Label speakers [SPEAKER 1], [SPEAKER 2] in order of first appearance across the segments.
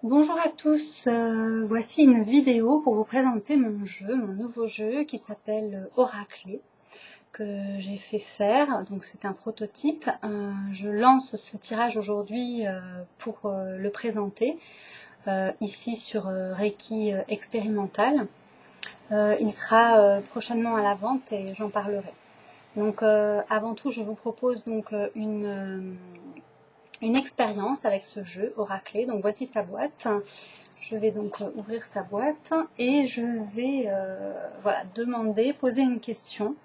[SPEAKER 1] Bonjour à tous, voici une vidéo pour vous présenter mon jeu, mon nouveau jeu qui s'appelle Oraclé, que j'ai fait faire. Donc c'est un prototype. Je lance ce tirage aujourd'hui pour le présenter ici sur Reiki Expérimental. Il sera prochainement à la vente et j'en parlerai. Donc avant tout, je vous propose donc une expérience avec ce jeu Oraclé. Donc voici sa boîte. Je vais donc ouvrir sa boîte et je vais voilà, poser une question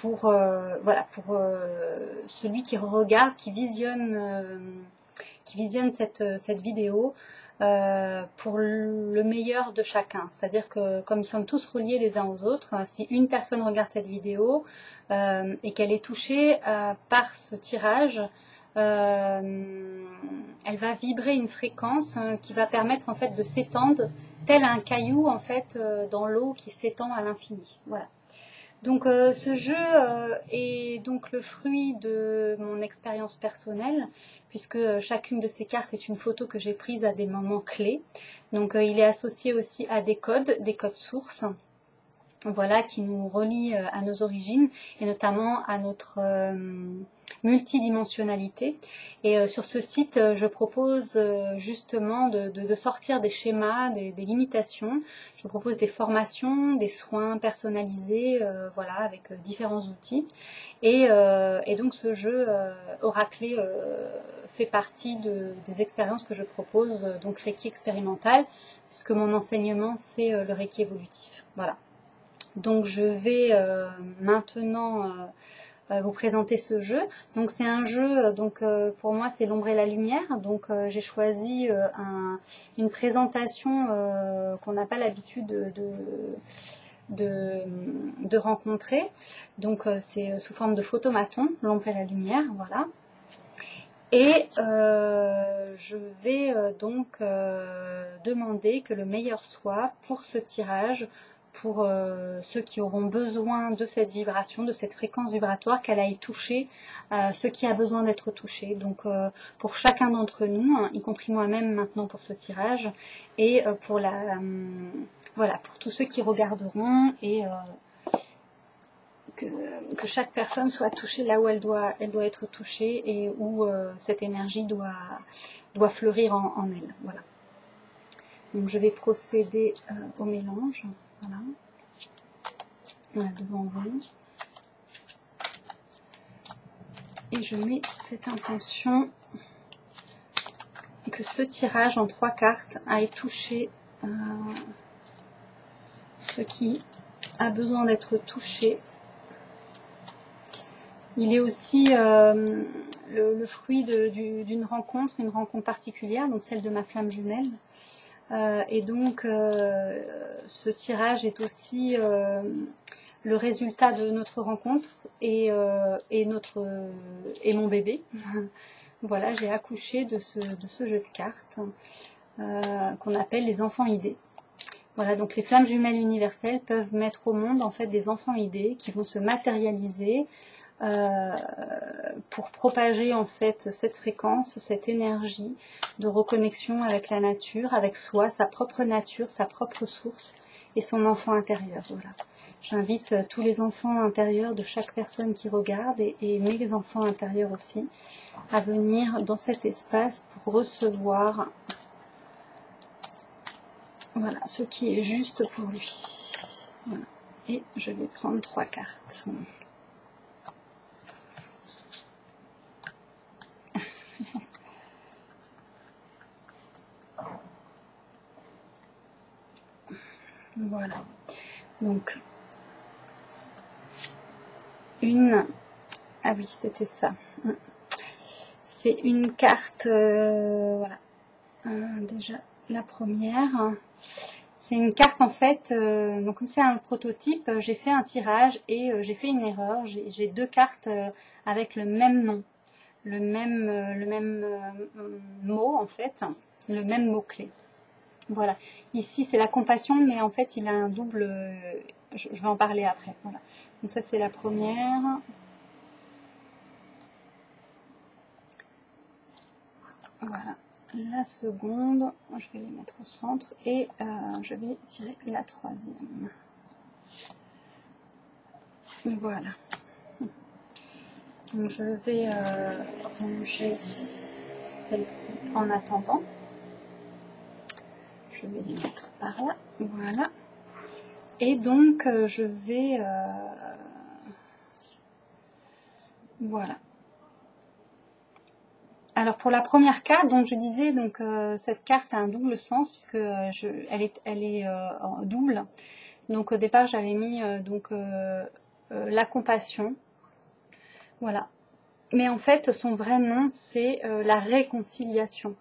[SPEAKER 1] pour celui qui regarde, qui visionne cette vidéo pour le meilleur de chacun. C'est-à-dire que comme nous sommes tous reliés les uns aux autres, si une personne regarde cette vidéo et qu'elle est touchée par ce tirage, elle va vibrer une fréquence qui va permettre en fait de s'étendre tel un caillou en fait dans l'eau qui s'étend à l'infini. Voilà. Donc ce jeu est donc le fruit de mon expérience personnelle, puisque chacune de ces cartes est une photo que j'ai prise à des moments clés. Donc il est associé aussi à des codes sources, voilà, qui nous relient à nos origines et notamment à notre multidimensionnalité. Et sur ce site, je propose justement de sortir des schémas, des limitations. Je propose des formations, des soins personnalisés, voilà, avec différents outils. Et donc ce jeu Oraclé fait partie des expériences que je propose, donc Reiki expérimental, puisque mon enseignement c'est le Reiki évolutif. Voilà. Donc je vais maintenant vous présenter ce jeu. Donc c'est un jeu, pour moi c'est l'ombre et la lumière. Donc j'ai choisi une présentation qu'on n'a pas l'habitude de rencontrer. Donc c'est sous forme de photomaton, l'ombre et la lumière, voilà. Et je vais demander que le meilleur soit pour ce tirage, pour ceux qui auront besoin de cette vibration, de cette fréquence vibratoire, qu'elle aille toucher ce qui a besoin d'être touché. Donc pour chacun d'entre nous, hein, y compris moi-même maintenant pour ce tirage, et voilà, pour tous ceux qui regarderont, et que chaque personne soit touchée là où elle doit être touchée et où cette énergie doit fleurir en elle. Voilà. Donc je vais procéder au mélange. Voilà. Voilà, devant vous. Et je mets cette intention que ce tirage en 3 cartes aille toucher ce qui a besoin d'être touché. Il est aussi le fruit d'une rencontre, une rencontre particulière, donc celle de ma flamme jumelle. Et donc ce tirage est aussi le résultat de notre rencontre et mon bébé. Voilà, j'ai accouché de ce jeu de cartes qu'on appelle les enfants idées. Voilà, donc les flammes jumelles universelles peuvent mettre au monde en fait des enfants idées qui vont se matérialiser pour propager en fait cette fréquence, cette énergie de reconnexion avec la nature, avec soi, sa propre nature, sa propre source et son enfant intérieur. Voilà. J'invite tous les enfants intérieurs de chaque personne qui regarde et mes enfants intérieurs aussi à venir dans cet espace pour recevoir, voilà, ce qui est juste pour lui. Voilà. Et je vais prendre 3 cartes. Voilà. Donc, ah oui, c'était ça. C'est une carte, voilà. Déjà, la première. C'est une carte en fait, donc comme c'est un prototype, j'ai fait un tirage et j'ai fait une erreur. J'ai 2 cartes avec le même nom, le même mot en fait, le même mot-clé. Voilà. Ici, c'est la compassion, mais en fait, il a un double... je vais en parler après. Voilà. Donc ça, c'est la première. Voilà, la seconde, je vais les mettre au centre et je vais tirer la troisième. Voilà. Donc je vais ranger celle-ci en attendant. Je vais les mettre par là, voilà. Et donc je vais, voilà. Alors pour la première carte, donc je disais, donc cette carte a un double sens puisque elle est en double. Donc au départ j'avais mis la compassion, voilà. Mais en fait son vrai nom c'est la réconciliation,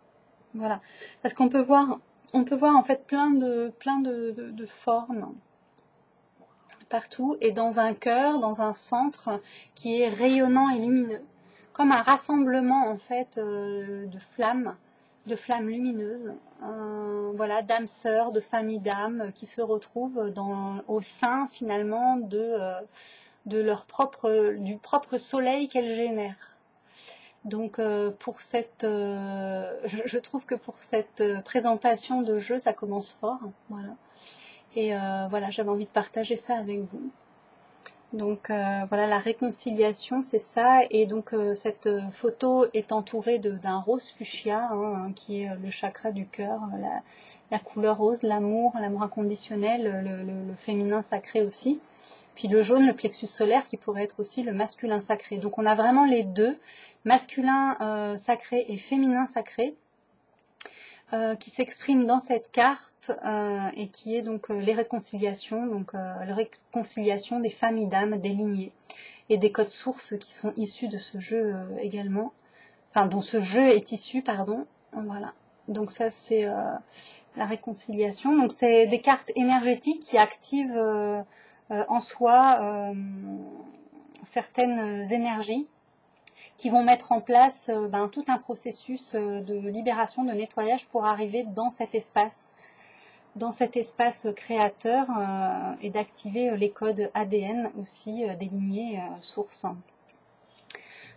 [SPEAKER 1] voilà. Parce qu'on peut voir en fait plein de formes partout et dans un cœur, dans un centre qui est rayonnant et lumineux, comme un rassemblement en fait de flammes lumineuses, voilà, d'âmes sœurs, de familles d'âmes qui se retrouvent au sein finalement de du propre soleil qu'elles génèrent. Donc je trouve que pour cette présentation de jeu, ça commence fort, voilà. Et voilà, j'avais envie de partager ça avec vous. Donc voilà, la réconciliation, c'est ça. Et donc cette photo est entourée d'un rose fuchsia, qui est le chakra du cœur, la couleur rose, l'amour inconditionnel, le féminin sacré aussi. Puis le jaune, le plexus solaire, qui pourrait être aussi le masculin sacré. Donc on a vraiment les deux, masculin sacré et féminin sacré, qui s'exprime dans cette carte et qui est donc les réconciliations, donc la réconciliation des familles d'âmes, des lignées et des codes sources qui sont issus de ce jeu également, enfin dont ce jeu est issu, pardon, voilà. Donc ça c'est la réconciliation, donc c'est des cartes énergétiques qui activent en soi certaines énergies qui vont mettre en place tout un processus de libération, de nettoyage pour arriver dans cet espace créateur et d'activer les codes ADN aussi des lignées sources.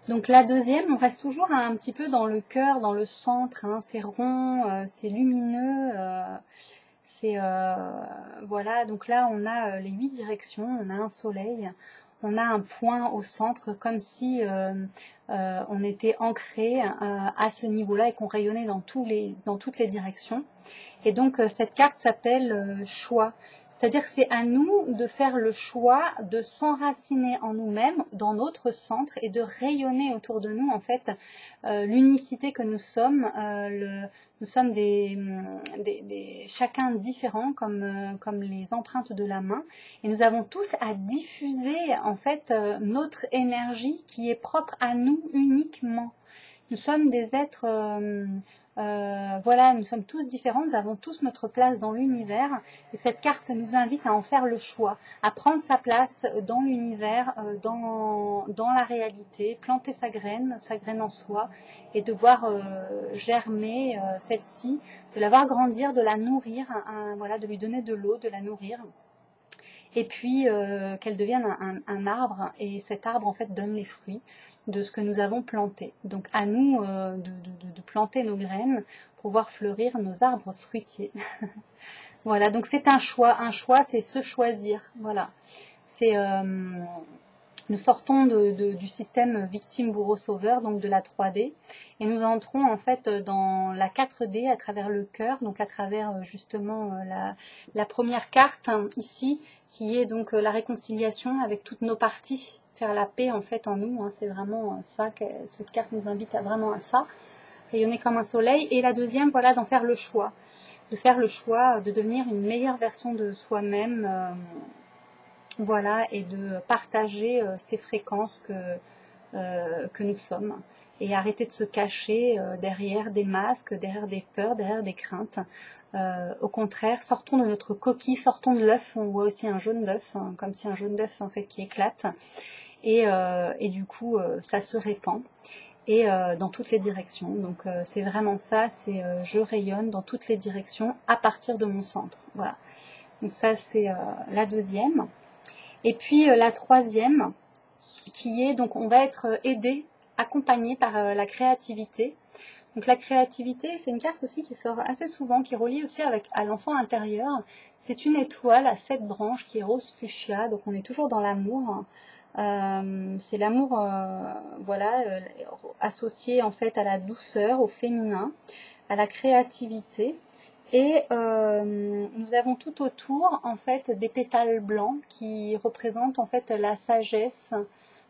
[SPEAKER 1] Donc la deuxième, on reste toujours un petit peu dans le cœur, dans le centre, c'est rond, c'est lumineux, voilà, donc là on a les 8 directions, on a un soleil, on a un point au centre, comme si on était ancré à ce niveau-là et qu'on rayonnait dans toutes les directions. Et donc cette carte s'appelle choix. C'est-à-dire que c'est à nous de faire le choix de s'enraciner en nous-mêmes, dans notre centre, et de rayonner autour de nous en fait l'unicité que nous sommes. Nous sommes chacun différents comme les empreintes de la main, et nous avons tous à diffuser en fait notre énergie qui est propre à nous uniquement. Nous sommes des êtres, voilà, nous sommes tous différents, nous avons tous notre place dans l'univers, et cette carte nous invite à en faire le choix, à prendre sa place dans l'univers, dans la réalité, planter sa graine en soi, et de voir germer celle-ci, de la voir grandir, de la nourrir, voilà, de lui donner de l'eau, de la nourrir. Et puis qu'elle devienne un arbre, et cet arbre en fait donne les fruits de ce que nous avons planté. Donc à nous de planter nos graines pour voir fleurir nos arbres fruitiers. Voilà, donc c'est un choix c'est se choisir, voilà. C'est nous sortons du système victime, bourreau, sauveur, donc de la 3D, et nous entrons en fait dans la 4D à travers le cœur, donc à travers justement la première carte ici, qui est donc la réconciliation avec toutes nos parties, faire la paix en fait en nous, c'est vraiment ça, cette carte nous invite vraiment à ça, rayonner comme un soleil. Et la deuxième, voilà, d'en faire le choix, de devenir une meilleure version de soi-même, voilà, et de partager ces fréquences que nous sommes, et arrêter de se cacher derrière des masques, derrière des peurs, derrière des craintes. Au contraire, sortons de notre coquille, sortons de l'œuf. On voit aussi un jaune d'œuf, comme si un jaune d'œuf en fait qui éclate, et du coup ça se répand, et dans toutes les directions. Donc c'est vraiment ça, c'est je rayonne dans toutes les directions à partir de mon centre. Voilà, donc ça c'est la deuxième. Et puis la troisième, qui est, donc on va être aidé, accompagné par la créativité. Donc la créativité, c'est une carte aussi qui sort assez souvent, qui relie aussi à l'enfant intérieur. C'est une étoile à 7 branches qui est rose fuchsia, donc on est toujours dans l'amour. C'est l'amour, voilà, associé en fait à la douceur, au féminin, à la créativité. Et nous avons tout autour en fait des pétales blancs qui représentent en fait la sagesse,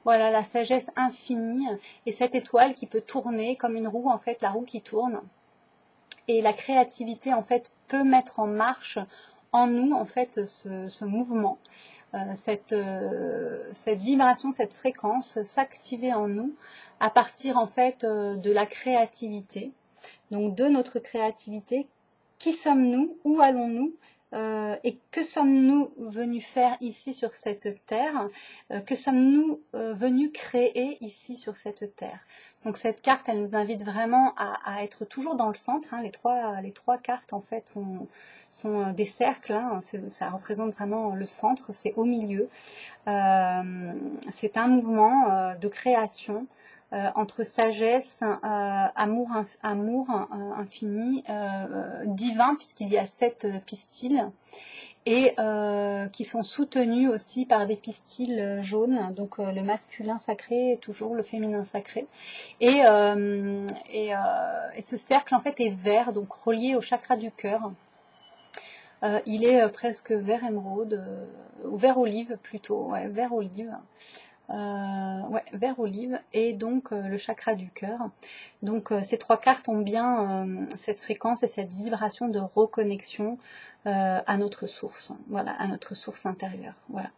[SPEAKER 1] voilà, la sagesse infinie, et cette étoile qui peut tourner comme une roue, en fait, la roue qui tourne. Et la créativité en fait peut mettre en marche en nous en fait ce mouvement, cette vibration, cette fréquence s'activer en nous à partir en fait de la créativité, donc de notre créativité. Qui sommes-nous? Où allons-nous? Et que sommes-nous venus faire ici sur cette terre? Que sommes-nous venus créer ici sur cette terre? Donc cette carte, elle nous invite vraiment à être toujours dans le centre. Hein. Les trois cartes en fait sont des cercles. Hein. Ça représente vraiment le centre, c'est au milieu. C'est un mouvement de création. Entre sagesse, amour infini, divin, puisqu'il y a 7 pistils, et qui sont soutenus aussi par des pistils jaunes, donc le masculin sacré, toujours le féminin sacré. Et ce cercle en fait est vert, donc relié au chakra du cœur. Il est presque vert émeraude, ou vert olive plutôt, ouais, vert olive. Ouais, vert olive, et donc le chakra du cœur. Donc ces 3 cartes ont bien cette fréquence et cette vibration de reconnexion à notre source, voilà, à notre source intérieure. Voilà.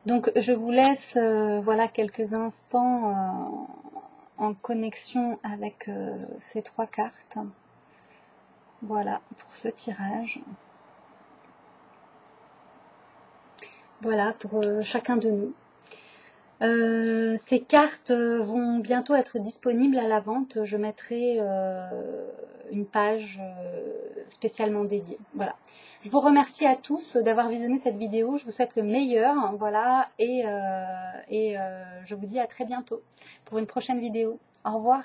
[SPEAKER 1] Donc je vous laisse voilà quelques instants en connexion avec ces 3 cartes. Voilà pour ce tirage. Voilà pour chacun de nous. Ces cartes vont bientôt être disponibles à la vente. Je mettrai une page spécialement dédiée. Voilà. Je vous remercie à tous d'avoir visionné cette vidéo. Je vous souhaite le meilleur. Voilà. Et je vous dis à très bientôt pour une prochaine vidéo. Au revoir.